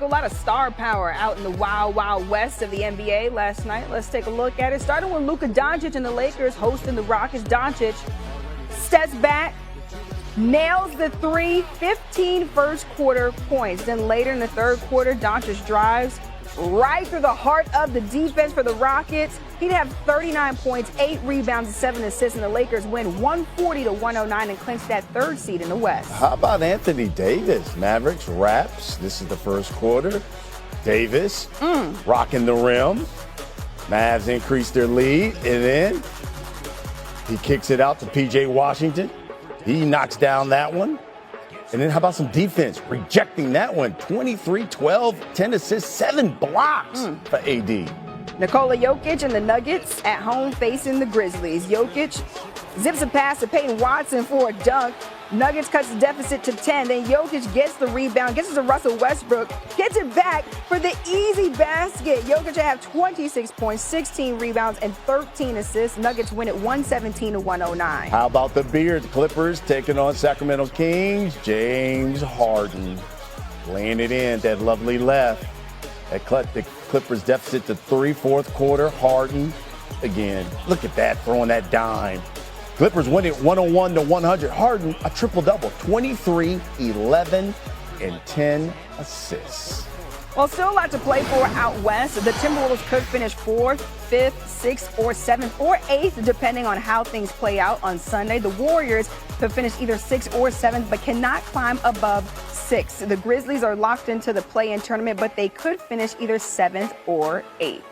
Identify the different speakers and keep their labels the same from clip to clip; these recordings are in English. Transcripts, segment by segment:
Speaker 1: Michael, a lot of star power out in the wild, wild west of the NBA last night. Let's take a look at it. Starting with Luka and the Lakers hosting the Rockets. Doncic steps back, nails the three, 15 first quarter points. Then later in the third quarter, Doncic drives right through the heart of the defense for the Rockets. He'd have 39 points, 8 rebounds, and 7 assists, and the Lakers win 140-109 and clinch that third seed in the West.
Speaker 2: How about Anthony Davis? Mavericks wraps. This is the first quarter. Davis rocking the rim. Mavs increase their lead, and then he kicks it out to P.J. Washington. He knocks down that one. And then how about some defense? Rejecting that one. 23, 12, 10 assists, 7 blocks for AD.
Speaker 1: Nikola Jokic and the Nuggets at home facing the Grizzlies. Jokic zips a pass to Peyton Watson for a dunk. Nuggets cuts the deficit to 10. Then Jokic gets the rebound, gets it to Russell Westbrook, gets it back for the easy basket. Jokic will have 26 points, 16 rebounds, and 13 assists. Nuggets win it 117-109.
Speaker 2: How about the Beard Clippers taking on Sacramento Kings? James Harden laying it in, that lovely left. That cut the Clippers deficit to 3, fourth quarter. Harden again. Look at that, throwing that dime. Clippers win it 101-100. Harden, a triple-double, 23, 11, and 10 assists.
Speaker 1: Well, still a lot to play for out west. The Timberwolves could finish 4th, 5th, 6th, or 7th, or 8th, depending on how things play out on Sunday. The Warriors could finish either 6th or 7th, but cannot climb above 6th. The Grizzlies are locked into the play-in tournament, but they could finish either 7th or 8th.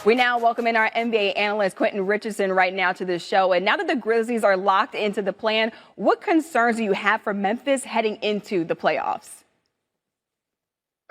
Speaker 1: We now welcome in our NBA analyst, Quentin Richardson, right now to the show. And now that the Grizzlies are locked into the plan, what concerns do you have for Memphis heading into the playoffs?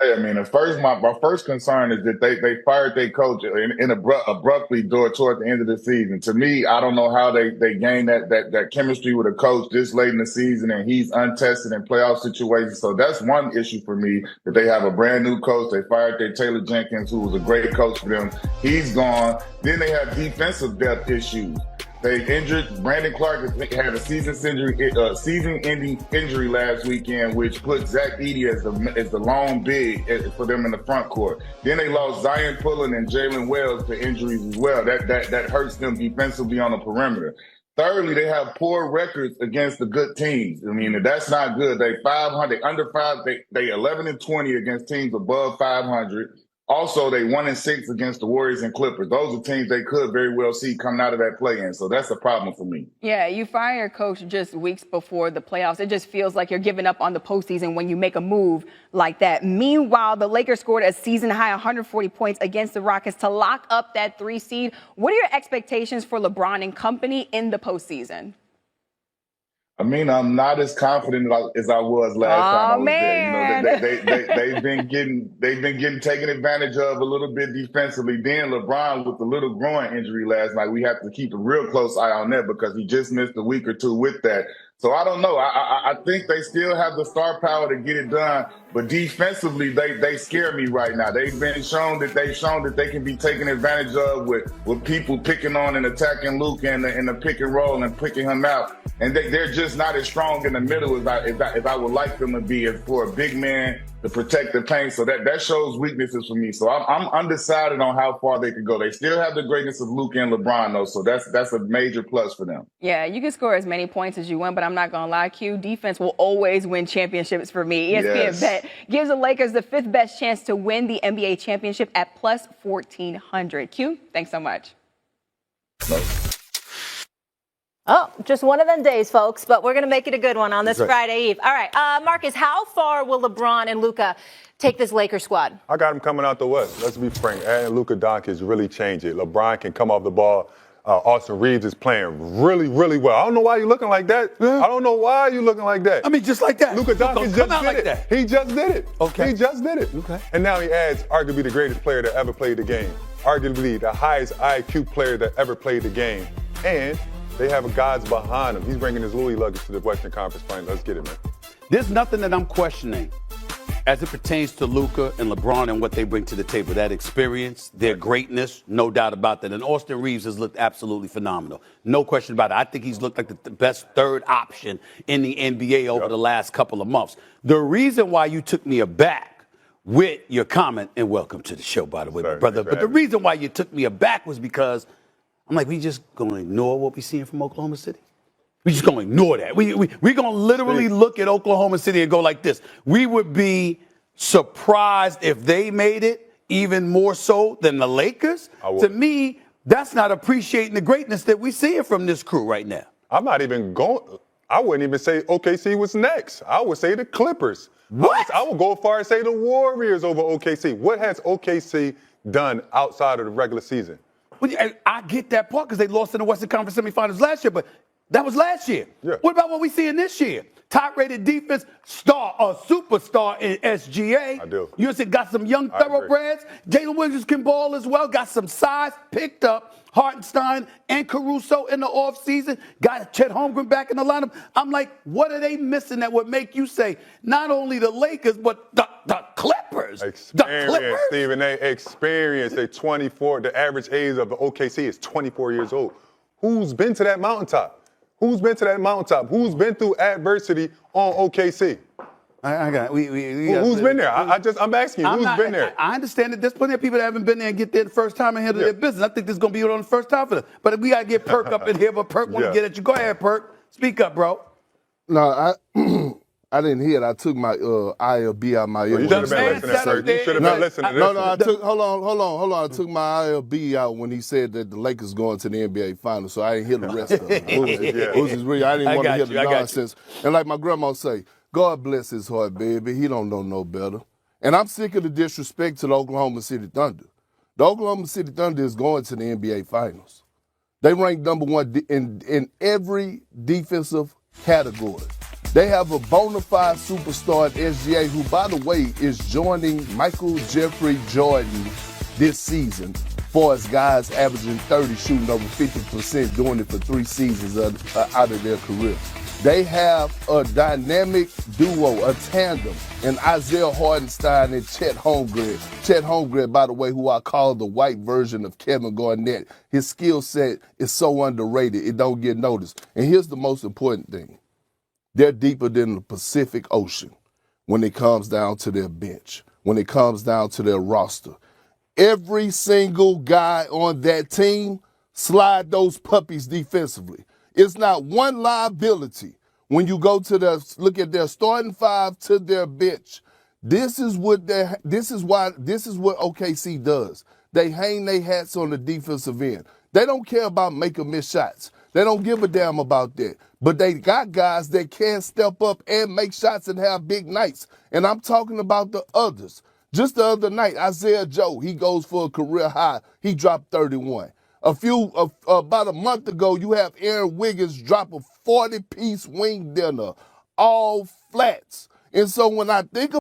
Speaker 3: I mean, my first concern is that they fired their coach abruptly toward the end of the season. To me, I don't know how they gained that chemistry with a coach this late in the season, and he's untested in playoff situations. So that's one issue for me, that they have a brand new coach. They fired their Taylor Jenkins, who was a great coach for them. He's gone. Then they have defensive depth issues. They injured Brandon Clark, had a season-ending injury last weekend, which put Zach Edey as the lone big for them in the front court. Then they lost Zion Pullen and Jalen Wells to injuries as well. That hurts them defensively on the perimeter. Thirdly, they have poor records against the good teams. I mean, that's not good. They 500, under 5. They 11-20 against teams above 500. Also, they 1-6 against the Warriors and Clippers. Those are teams they could very well see coming out of that play-in. So that's a problem for me.
Speaker 1: Yeah, you fire your coach just weeks before the playoffs. It just feels like you're giving up on the postseason when you make a move like that. Meanwhile, the Lakers scored a season-high 140 points against the Rockets to lock up that 3 seed. What are your expectations for LeBron and company in the postseason?
Speaker 3: I mean, I'm not as confident as I was last time I was there. You know, they've been getting taken advantage of a little bit defensively. Then LeBron with the little groin injury last night, we have to keep a real close eye on that because he just missed a week or two with that. So I don't know. I think they still have the star power to get it done, but defensively they scare me right now. They've shown that they can be taken advantage of with people picking on and attacking Luka in the pick and roll and picking him out, and they're just not as strong in the middle as I would like them to be for a big man to protect the paint. So that shows weaknesses for me. So I'm undecided on how far they could go. They still have the greatness of Luka and LeBron though, so that's a major plus for them.
Speaker 1: Yeah, you can score as many points as you want, but I'm not going to lie, Q, defense will always win championships for me. ESPN Bet gives the Lakers the 5th best chance to win the NBA championship at plus 1,400. Q, thanks so much.
Speaker 4: Oh, just one of them days, folks, but we're going to make it a good one on this Friday Eve. All right, Marcus, how far will LeBron and Luka take this Lakers squad?
Speaker 5: I got him coming out the West. Let's be frank. Adding Luka Doncic really changed it. LeBron can come off the ball. Austin Reeves is playing really, really well. I don't know why you're looking like that. Yeah. I don't know why you're looking like that.
Speaker 6: I mean, just like that.
Speaker 5: Luka Doncic just did it.
Speaker 6: That.
Speaker 5: He just did it.
Speaker 6: Okay.
Speaker 5: He just did it.
Speaker 6: Okay.
Speaker 5: And now he adds arguably the greatest player that ever played the game. Arguably the highest IQ player that ever played the game. And they have gods behind him. He's bringing his Louis luggage to the Western Conference Finals. Let's get it, man.
Speaker 6: There's nothing that I'm questioning as it pertains to Luka and LeBron and what they bring to the table, that experience, their greatness, no doubt about that. And Austin Reeves has looked absolutely phenomenal. No question about it. I think he's looked like the best third option in the NBA over the last couple of months. The reason why you took me aback with your comment, and welcome to the show, by the way, my brother, but the reason why you took me aback was because I'm like, we just going to ignore what we're seeing from Oklahoma City? We just going to ignore that. We're going to literally look at Oklahoma City and go like this. We would be surprised if they made it even more so than the Lakers. To me, that's not appreciating the greatness that we're seeing from this crew right now.
Speaker 5: I'm not even going. I wouldn't even say OKC was next. I would say the Clippers.
Speaker 6: What?
Speaker 5: I would go as far as say the Warriors over OKC. What has OKC done outside of the regular season?
Speaker 6: Well, I get that part because they lost in the Western Conference semifinals last year, but that was last year.
Speaker 5: Yeah.
Speaker 6: What about what we seeing this year? Top-rated defense, superstar in SGA.
Speaker 5: I do.
Speaker 6: You see, got some young thoroughbreds. Jalen Williams can ball as well. Got some size. Picked up Hartenstein and Caruso in the offseason. Got Chet Holmgren back in the lineup. I'm like, what are they missing that would make you say not only the Lakers, but the Clippers?
Speaker 5: Experience, Stephen. They experience. They're 24. The average age of the OKC is 24 years old. Who's been to that mountaintop? Who's been to that mountaintop? Who's been through adversity on OKC?
Speaker 6: I got
Speaker 5: who's been there? I'm asking you, who's been there?
Speaker 6: I understand that there's plenty of people that haven't been there and get there the first time and handle their business. I think this is going to be on the first time for them. But we got to get Perk up in here. But Perk want to get at you. Go ahead, Perk. Speak up, bro.
Speaker 7: No, I didn't hear it. I took my ILB out my ear.
Speaker 5: You should have been listening, sir. You should have been listening.
Speaker 7: I took, hold on. I took my ILB out when he said that the Lakers going to the NBA Finals, so I didn't hear the rest of it. It was just real. I didn't want to hear the nonsense. And like my grandma say, God bless his heart, baby. He don't know no better. And I'm sick of the disrespect to the Oklahoma City Thunder. The Oklahoma City Thunder is going to the NBA Finals. They rank number one in every defensive category. They have a bona fide superstar at SGA who, by the way, is joining Michael Jeffrey Jordan this season for his guys averaging 30, shooting over 50%, doing it for 3 seasons out of their career. They have a dynamic duo, a tandem, in Isaiah Hartenstein and Chet Holmgren. Chet Holmgren, by the way, who I call the white version of Kevin Garnett. His skill set is so underrated, it don't get noticed. And here's the most important thing. They're deeper than the Pacific Ocean when it comes down to their bench, when it comes down to their roster. Every single guy on that team slide those puppies defensively. It's not one liability when you go to look at their starting 5 to their bench. This is what OKC does. They hang their hats on the defensive end. They don't care about making missed shots. They don't give a damn about that. But they got guys that can step up and make shots and have big nights. And I'm talking about the others. Just the other night, Isaiah Joe, he goes for a career high. He dropped 31. About a month ago, you have Aaron Wiggins drop a 40-piece wing dinner, all flats. And so when I think